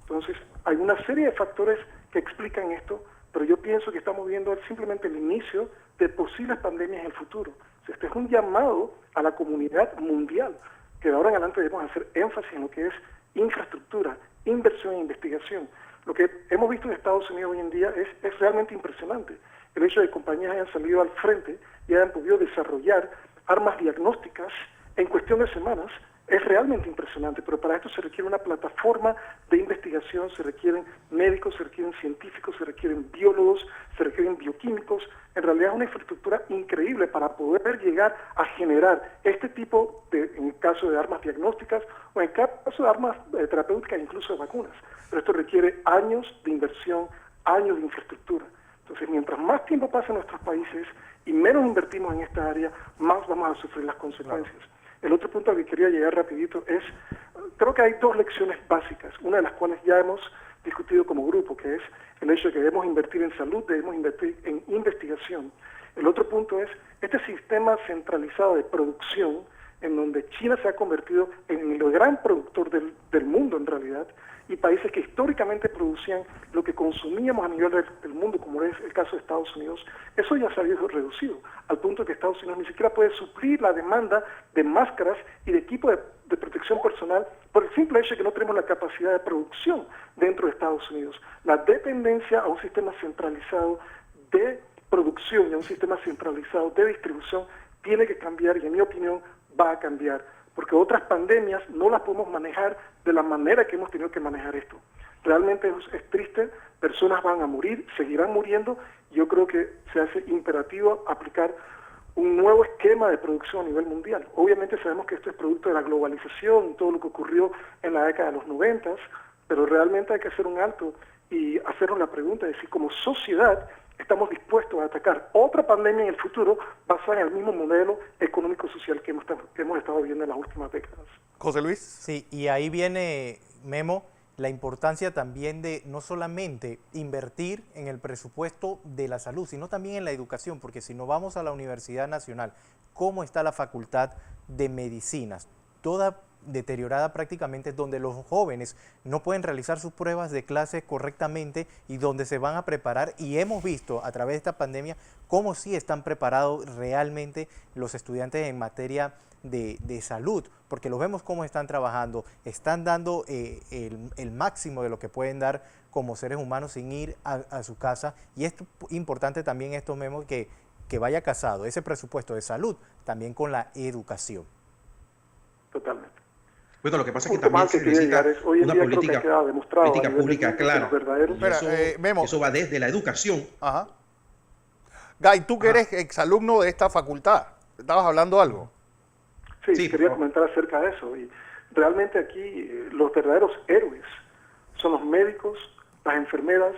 Entonces, hay una serie de factores que explican esto, pero yo pienso que estamos viendo simplemente el inicio de posibles pandemias en el futuro. O sea, este es un llamado a la comunidad mundial, que de ahora en adelante debemos hacer énfasis en lo que es infraestructura, inversión e investigación. Lo que hemos visto en Estados Unidos hoy en día es realmente impresionante. El hecho de que compañías hayan salido al frente y hayan podido desarrollar armas diagnósticas en cuestión de semanas es realmente impresionante, pero para esto se requiere una plataforma de investigación, se requieren médicos, se requieren científicos, se requieren biólogos, se requieren bioquímicos. En realidad es una infraestructura increíble para poder llegar a generar este tipo de, en el caso de armas diagnósticas o en el caso de armas terapéuticas, incluso de vacunas. Pero esto requiere años de inversión, años de infraestructura. Entonces, mientras más tiempo pasa en nuestros países y menos invertimos en esta área, más vamos a sufrir las consecuencias. Claro. El otro punto al que quería llegar rapidito es, creo que hay dos lecciones básicas, una de las cuales ya hemos discutido como grupo, que es el hecho de que debemos invertir en salud, debemos invertir en investigación. El otro punto es este sistema centralizado de producción, en donde China se ha convertido en el gran productor del mundo en realidad, y países que históricamente producían lo que consumíamos a nivel del mundo, como es el caso de Estados Unidos, eso ya se ha visto reducido, al punto de que Estados Unidos ni siquiera puede suplir la demanda de máscaras y de equipo de protección personal por el simple hecho de que no tenemos la capacidad de producción dentro de Estados Unidos. La dependencia a un sistema centralizado de producción y a un sistema centralizado de distribución tiene que cambiar y en mi opinión va a cambiar, porque otras pandemias no las podemos manejar de la manera que hemos tenido que manejar esto. Realmente es triste, personas van a morir, seguirán muriendo, y yo creo que se hace imperativo aplicar un nuevo esquema de producción a nivel mundial. Obviamente sabemos que esto es producto de la globalización, todo lo que ocurrió en la década de los 90, pero realmente hay que hacer un alto y hacernos la pregunta de si como sociedad estamos dispuestos a atacar otra pandemia en el futuro basada en el mismo modelo económico-social que hemos estado viendo en las últimas décadas.
José Luis.
Sí, y ahí viene, Memo, la importancia también de no solamente invertir en el presupuesto de la salud, sino también en la educación, porque si nos vamos a la Universidad Nacional, ¿cómo está la Facultad de Medicinas? Toda deteriorada prácticamente, donde los jóvenes no pueden realizar sus pruebas de clase correctamente y donde se van a preparar, y hemos visto a través de esta pandemia cómo sí están preparados realmente los estudiantes en materia de salud, porque los vemos cómo están trabajando, están dando el máximo de lo que pueden dar como seres humanos sin ir a su casa, y es importante también esto, Memo, que vaya casado ese presupuesto de salud también con la educación.
Totalmente.
Bueno, lo que pasa es que también se necesita una política pública clara. Eso va desde la educación.
Ajá. Guy, tú que eres exalumno de esta facultad, ¿estabas hablando algo?
Sí, quería comentar acerca de eso. Y realmente aquí los verdaderos héroes son los médicos, las enfermeras,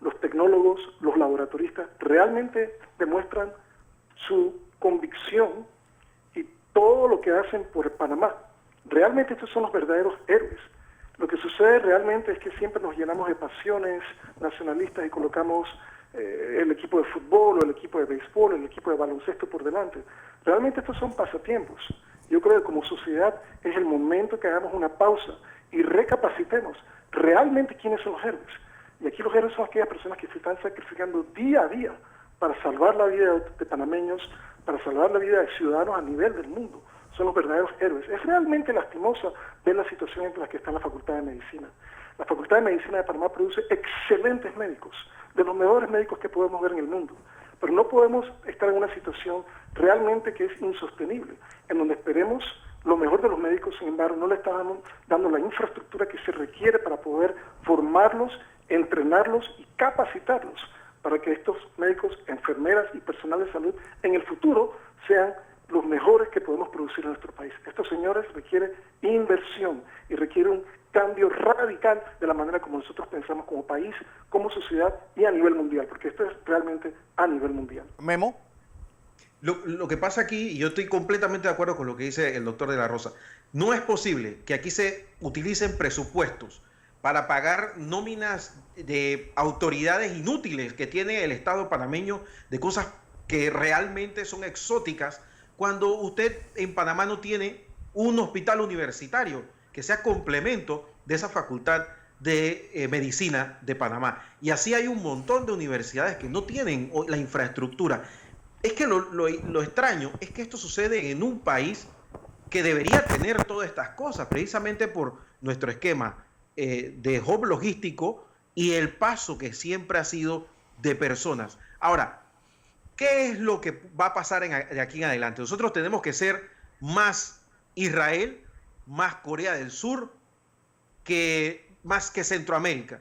los tecnólogos, los laboratoristas. Realmente demuestran su convicción y todo lo que hacen por Panamá. Realmente estos son los verdaderos héroes. Lo que sucede realmente es que siempre nos llenamos de pasiones nacionalistas y colocamos el equipo de fútbol o el equipo de béisbol, el equipo de baloncesto por delante. Realmente estos son pasatiempos. Yo creo que como sociedad es el momento que hagamos una pausa y recapacitemos realmente quiénes son los héroes. Y aquí los héroes son aquellas personas que se están sacrificando día a día para salvar la vida de panameños, para salvar la vida de ciudadanos a nivel del mundo. Son los verdaderos héroes. Es realmente lastimosa ver la situación en la que está la Facultad de Medicina. La Facultad de Medicina de Panamá produce excelentes médicos, de los mejores médicos que podemos ver en el mundo. Pero no podemos estar en una situación realmente que es insostenible, en donde esperemos lo mejor de los médicos, sin embargo, no le estamos dando la infraestructura que se requiere para poder formarlos, entrenarlos y capacitarlos para que estos médicos, enfermeras y personal de salud en el futuro sean los mejores que podemos producir en nuestro país. Estos señores requieren inversión y requieren un cambio radical de la manera como nosotros pensamos como país, como sociedad y a nivel mundial, porque esto es realmente a nivel mundial.
Memo.
Lo que pasa aquí, y yo estoy completamente de acuerdo con lo que dice el doctor de la Rosa, no es posible que aquí se utilicen presupuestos para pagar nóminas de autoridades inútiles que tiene el Estado panameño, de cosas que realmente son exóticas, cuando usted en Panamá no tiene un hospital universitario que sea complemento de esa facultad de medicina de Panamá. Y así hay un montón de universidades que no tienen la infraestructura. Es que lo extraño es que esto sucede en un país que debería tener todas estas cosas, precisamente por nuestro esquema de hub logístico y el paso que siempre ha sido de personas. Ahora, ¿qué es lo que va a pasar de aquí en adelante? Nosotros tenemos que ser más Israel, más Corea del Sur, más que Centroamérica.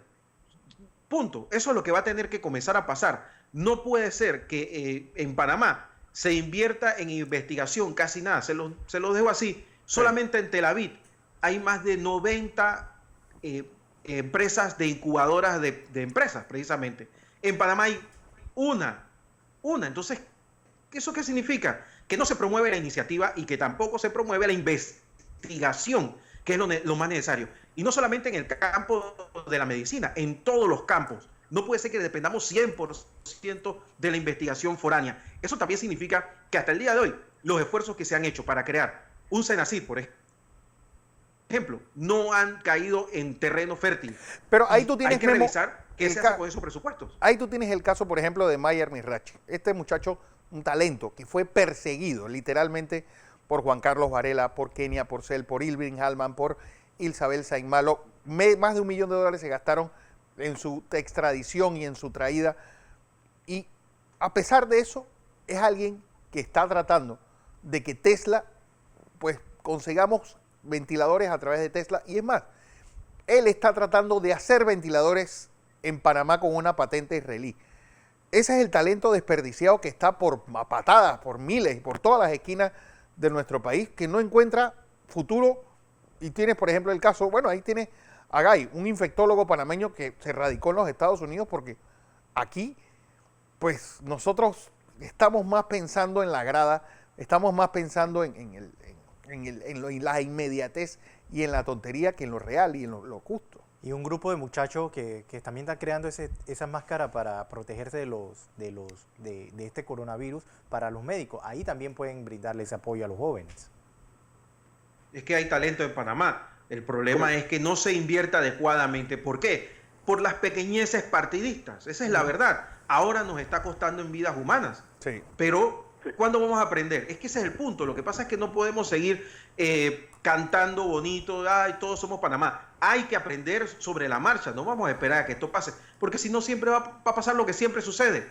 Punto. Eso es lo que va a tener que comenzar a pasar. No puede ser que en Panamá se invierta en investigación casi nada. Se lo dejo así. Solamente en Tel Aviv hay más de 90 empresas de incubadoras de empresas, precisamente. En Panamá hay una. Entonces, ¿eso qué significa? Que no se promueve la iniciativa y que tampoco se promueve la investigación, que es lo más necesario. Y no solamente en el campo de la medicina, en todos los campos. No puede ser que dependamos 100% de la investigación foránea. Eso también significa que hasta el día de hoy, los esfuerzos que se han hecho para crear un Senacid, por ejemplo, no han caído en terreno fértil.
Pero ahí tú tienes,
hay que revisar qué se hace con esos presupuestos.
Ahí tú tienes el caso, por ejemplo, de Mayer Mirachi. Este muchacho, un talento que fue perseguido literalmente por Juan Carlos Varela, por Kenia Porcel, por Ilvin Hallman, por Ilsabel Sainmalo. Más de $1 millón se gastaron en su extradición y en su traída. Y a pesar de eso, es alguien que está tratando de que Tesla, pues, consigamos ventiladores a través de Tesla. Y es más, él está tratando de hacer ventiladores en Panamá con una patente israelí. Ese es el talento desperdiciado que está por patadas, por miles, por todas las esquinas de nuestro país, que no encuentra futuro. Y tienes, por ejemplo, el caso, bueno, ahí tienes a Gay, un infectólogo panameño que se radicó en los Estados Unidos, porque aquí, pues nosotros estamos más pensando en la grada, estamos más pensando en la inmediatez y en la tontería que en lo real y en lo justo.
Y un grupo de muchachos que también están creando esa máscara para protegerse de este coronavirus para los médicos. Ahí también pueden brindarle ese apoyo a los jóvenes.
Es que hay talento en Panamá. El problema es que no se invierte adecuadamente. ¿Por qué? Por las pequeñeces partidistas. Esa es la verdad. Ahora nos está costando en vidas humanas.
Sí.
Pero, ¿cuándo vamos a aprender? Es que ese es el punto. Lo que pasa es que no podemos seguir cantando bonito, ay, todos somos Panamá. Hay que aprender sobre la marcha. No vamos a esperar a que esto pase. Porque si no, siempre va a pasar lo que siempre sucede.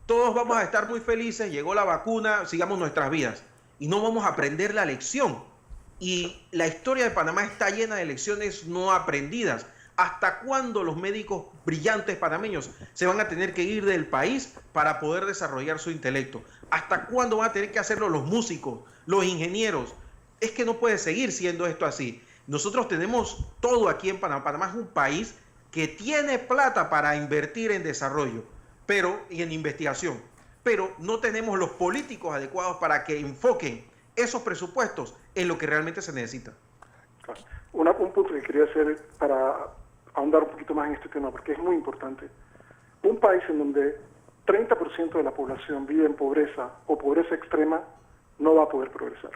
Todos vamos a estar muy felices, llegó la vacuna, sigamos nuestras vidas. Y no vamos a aprender la lección. Y la historia de Panamá está llena de lecciones no aprendidas. ¿Hasta cuándo los médicos brillantes panameños se van a tener que ir del país para poder desarrollar su intelecto? ¿Hasta cuándo van a tener que hacerlo los músicos, los ingenieros? Es que no puede seguir siendo esto así. Nosotros tenemos todo aquí en Panamá. Panamá es un país que tiene plata para invertir en desarrollo y en investigación, pero no tenemos los políticos adecuados para que enfoquen esos presupuestos en lo que realmente se necesita.
Un punto que quería hacer para ahondar un poquito más en este tema, porque es muy importante. Un país en donde 30% de la población vive en pobreza o pobreza extrema no va a poder progresar.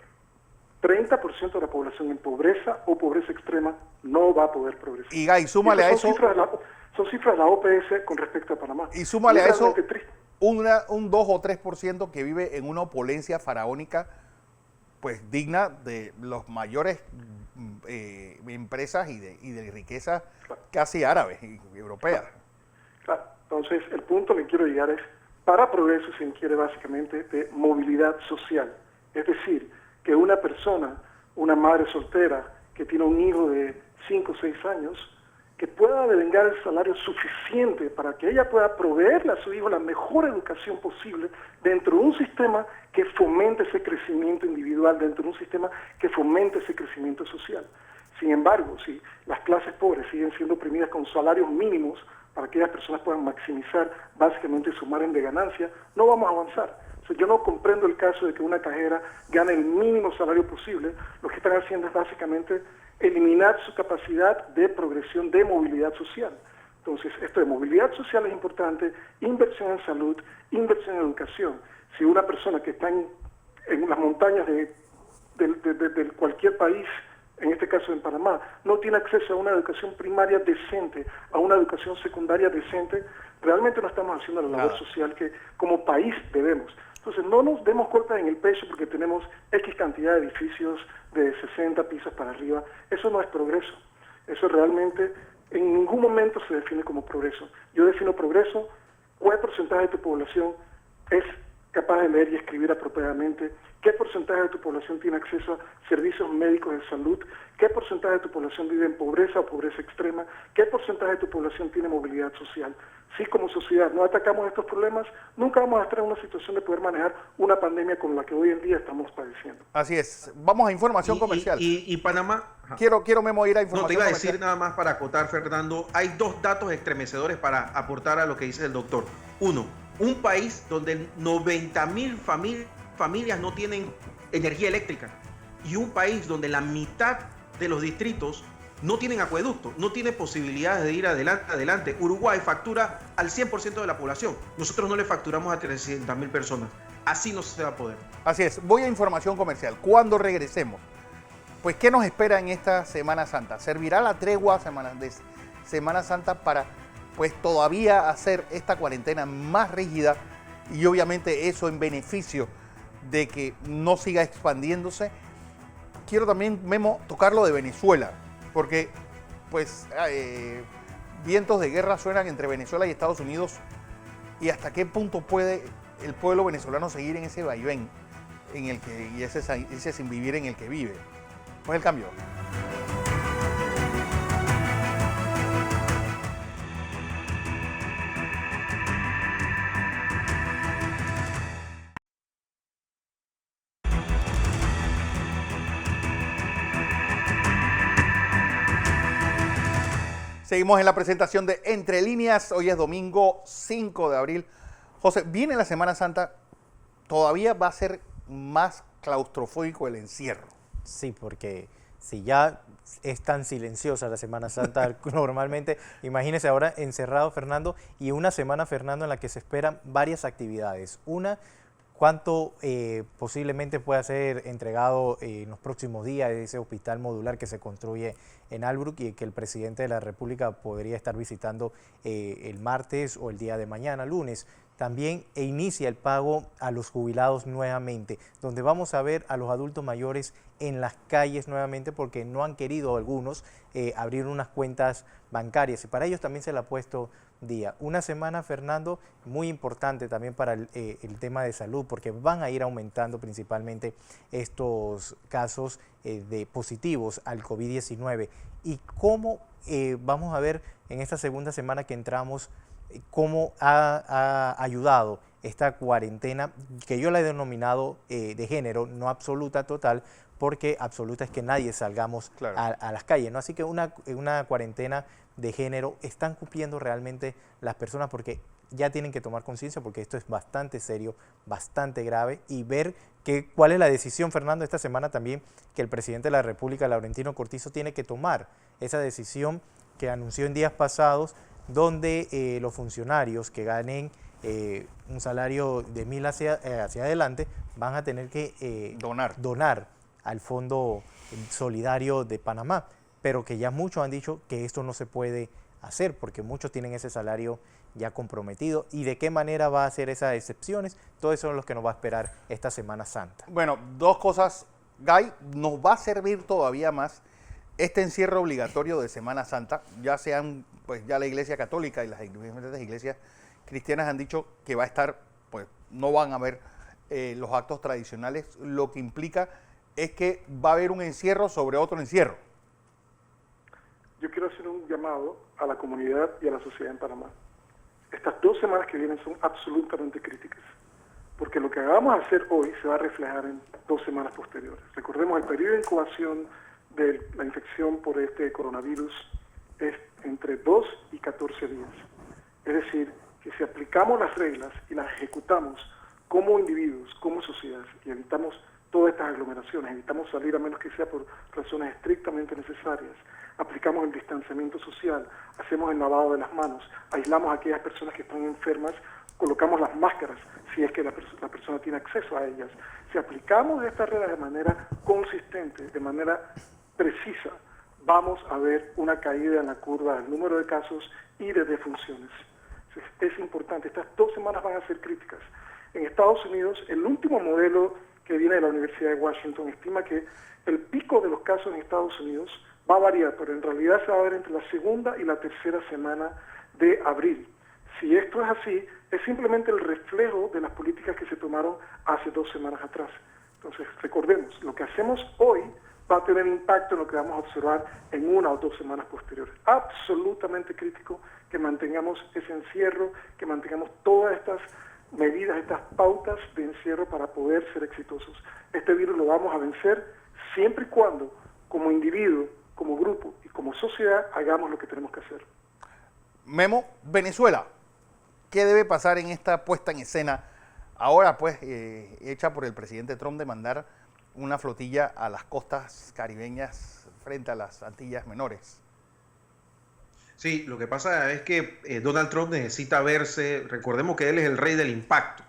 30% de la población en pobreza o pobreza extrema no va a poder progresar.
Y Gay, súmale a eso...
Son cifras de la OPS con respecto a Panamá.
Y súmale a eso un 2 o 3% que vive en una opulencia faraónica, pues digna de los mayores empresas y de riquezas casi árabes y europeas.
Claro. Entonces, el punto que quiero llegar es, para progreso se requiere básicamente de movilidad social. Es decir, que una persona, una madre soltera que tiene un hijo de 5 o 6 años, que pueda devengar el salario suficiente para que ella pueda proveerle a su hijo la mejor educación posible dentro de un sistema que fomente ese crecimiento individual, dentro de un sistema que fomente ese crecimiento social. Sin embargo, si las clases pobres siguen siendo oprimidas con salarios mínimos para que aquellas personas puedan maximizar básicamente su margen de ganancia, no vamos a avanzar. O sea, yo no comprendo el caso de que una cajera gane el mínimo salario posible. Lo que están haciendo es básicamente eliminar su capacidad de progresión, de movilidad social. Entonces, esto de movilidad social es importante, inversión en salud, inversión en educación. Si una persona que está en las montañas de cualquier país, en este caso en Panamá, no tiene acceso a una educación primaria decente, a una educación secundaria decente, realmente no estamos haciendo la labor social que como país debemos. Entonces, no nos demos golpes en el pecho porque tenemos X cantidad de edificios de 60 pisos para arriba. Eso no es progreso. Eso realmente en ningún momento se define como progreso. Yo defino progreso, ¿cuál porcentaje de tu población es capaz de leer y escribir apropiadamente? ¿Qué porcentaje de tu población tiene acceso a servicios médicos de salud? ¿Qué porcentaje de tu población vive en pobreza o pobreza extrema? ¿Qué porcentaje de tu población tiene movilidad social? Si como sociedad no atacamos estos problemas, nunca vamos a estar en una situación de poder manejar una pandemia como la que hoy en día estamos padeciendo.
Así es. Vamos a información comercial.
Y Panamá...
Quiero Memo, ir a información
No, te iba a
comercial.
decir nada más para acotar, Fernando. Hay 2 datos estremecedores para aportar a lo que dice el doctor. Uno, un país donde 90,000 familias no tienen energía eléctrica, y un país donde la mitad de los distritos no tienen acueducto, no tiene posibilidades de ir adelante. Uruguay factura al 100% de la población. Nosotros no le facturamos a 300,000 personas. Así no se va a poder.
Así es. Voy a información comercial. Cuando regresemos, pues, ¿qué nos espera en esta Semana Santa? ¿Servirá la tregua de Semana Santa para, pues, todavía hacer esta cuarentena más rígida y obviamente eso en beneficio de que no siga expandiéndose? Quiero también, Memo, tocar lo de Venezuela, porque pues vientos de guerra suenan entre Venezuela y Estados Unidos, y hasta qué punto puede el pueblo venezolano seguir en ese vaivén en el que, y ese sin vivir en el que vive. Pues el cambio. Seguimos en la presentación de Entre Líneas. Hoy es domingo 5 de abril. José, viene la Semana Santa. Todavía va a ser más claustrofóbico el encierro.
Sí, porque si ya es tan silenciosa la Semana Santa normalmente, imagínese ahora encerrado, Fernando, y una semana, Fernando, en la que se esperan varias actividades. Una, cuánto posiblemente pueda ser entregado en los próximos días de ese hospital modular que se construye en Albrook y que el presidente de la República podría estar visitando el martes o el día de mañana, lunes. También inicia el pago a los jubilados nuevamente, donde vamos a ver a los adultos mayores en las calles nuevamente porque no han querido algunos abrir unas cuentas bancarias y para ellos también se le ha puesto día. Una semana, Fernando, muy importante también para el tema de salud porque van a ir aumentando principalmente estos casos de positivos al COVID-19 y cómo vamos a ver en esta segunda semana que entramos cómo ha ayudado esta cuarentena, que yo la he denominado de género, no absoluta, total, porque absoluta es que nadie salgamos a las calles, ¿no? Así que una cuarentena de género están cumpliendo realmente las personas porque ya tienen que tomar conciencia porque esto es bastante serio, bastante grave y ver cuál es la decisión, Fernando, esta semana también que el presidente de la República, Laurentino Cortizo, tiene que tomar esa decisión que anunció en días pasados donde los funcionarios que ganen un salario de 1,000 hacia adelante van a tener que donar al Fondo Solidario de Panamá, pero que ya muchos han dicho que esto no se puede hacer, porque muchos tienen ese salario ya comprometido, y de qué manera va a hacer esas excepciones. Todo eso es lo que nos va a esperar esta Semana Santa.
Bueno, dos cosas, Guy, nos va a servir todavía más este encierro obligatorio de Semana Santa. Ya sean, pues ya la Iglesia Católica y las diferentes iglesias cristianas han dicho que va a estar, pues no van a haber los actos tradicionales, lo que implica es que va a haber un encierro sobre otro encierro.
Yo quiero hacer un llamado a la comunidad y a la sociedad en Panamá. Estas 2 semanas que vienen son absolutamente críticas, porque lo que vamos a hacer hoy se va a reflejar en 2 semanas posteriores. Recordemos, el periodo de incubación de la infección por este coronavirus es entre 2 y 14 días. Es decir, que si aplicamos las reglas y las ejecutamos como individuos, como sociedad, y evitamos todas estas aglomeraciones, evitamos salir a menos que sea por razones estrictamente necesarias, aplicamos el distanciamiento social, hacemos el lavado de las manos, aislamos a aquellas personas que están enfermas, colocamos las máscaras si es que la persona tiene acceso a ellas. Si aplicamos estas reglas de manera consistente, de manera precisa, vamos a ver una caída en la curva del número de casos y de defunciones. Es importante, estas 2 semanas van a ser críticas. En Estados Unidos, el último modelo que viene de la Universidad de Washington estima que el pico de los casos en Estados Unidos va a variar, pero en realidad se va a ver entre la 2ª y la 3ª semana de abril. Si esto es así, es simplemente el reflejo de las políticas que se tomaron hace 2 semanas atrás. Entonces, recordemos, lo que hacemos hoy va a tener impacto en lo que vamos a observar en 1 o 2 semanas posteriores. Absolutamente crítico que mantengamos ese encierro, que mantengamos todas estas medidas, estas pautas de encierro para poder ser exitosos. Este virus lo vamos a vencer siempre y cuando, como individuo, como grupo y como sociedad, hagamos lo que tenemos que hacer.
Memo, Venezuela, ¿qué debe pasar en esta puesta en escena ahora, pues, hecha por el presidente Trump de mandar una flotilla a las costas caribeñas frente a las Antillas Menores?
Sí, lo que pasa es que Donald Trump necesita verse, recordemos que él es el rey del impacto.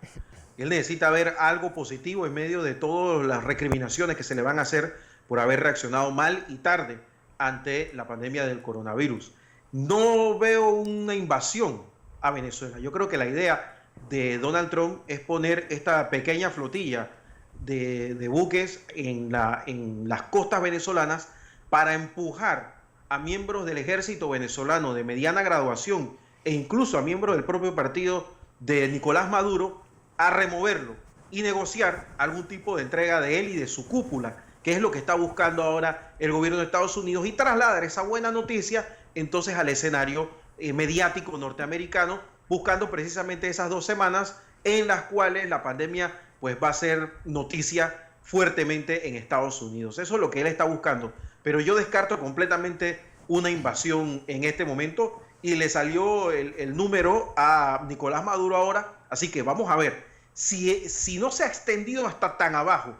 Él necesita ver algo positivo en medio de todas las recriminaciones que se le van a hacer por haber reaccionado mal y tarde ante la pandemia del coronavirus. No veo una invasión a Venezuela. Yo creo que la idea de Donald Trump es poner esta pequeña flotilla de buques en las costas venezolanas para empujar a miembros del ejército venezolano de mediana graduación e incluso a miembros del propio partido de Nicolás Maduro a removerlo y negociar algún tipo de entrega de él y de su cúpula, que es lo que está buscando ahora el gobierno de Estados Unidos, y trasladar esa buena noticia entonces al escenario mediático norteamericano, buscando precisamente esas 2 semanas en las cuales la pandemia pues va a ser noticia fuertemente en Estados Unidos. Eso es lo que él está buscando. Pero yo descarto completamente una invasión en este momento, y le salió el número a Nicolás Maduro ahora. Así que vamos a ver, si no se ha extendido hasta tan abajo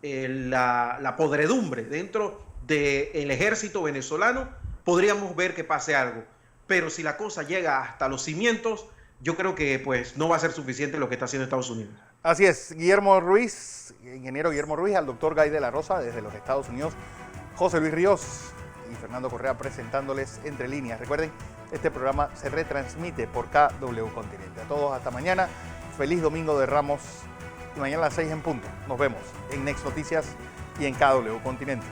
la podredumbre dentro del ejército venezolano, podríamos ver que pase algo. Pero si la cosa llega hasta los cimientos, yo creo que pues no va a ser suficiente lo que está haciendo Estados Unidos.
Así es, Guillermo Ruiz, ingeniero Guillermo Ruiz, al doctor Guy de la Rosa desde los Estados Unidos, José Luis Ríos y Fernando Correa presentándoles Entre Líneas. Recuerden, este programa se retransmite por KW Continente. A todos, hasta mañana. Feliz Domingo de Ramos y mañana a las 6 en punto. Nos vemos en Next Noticias y en KW Continente.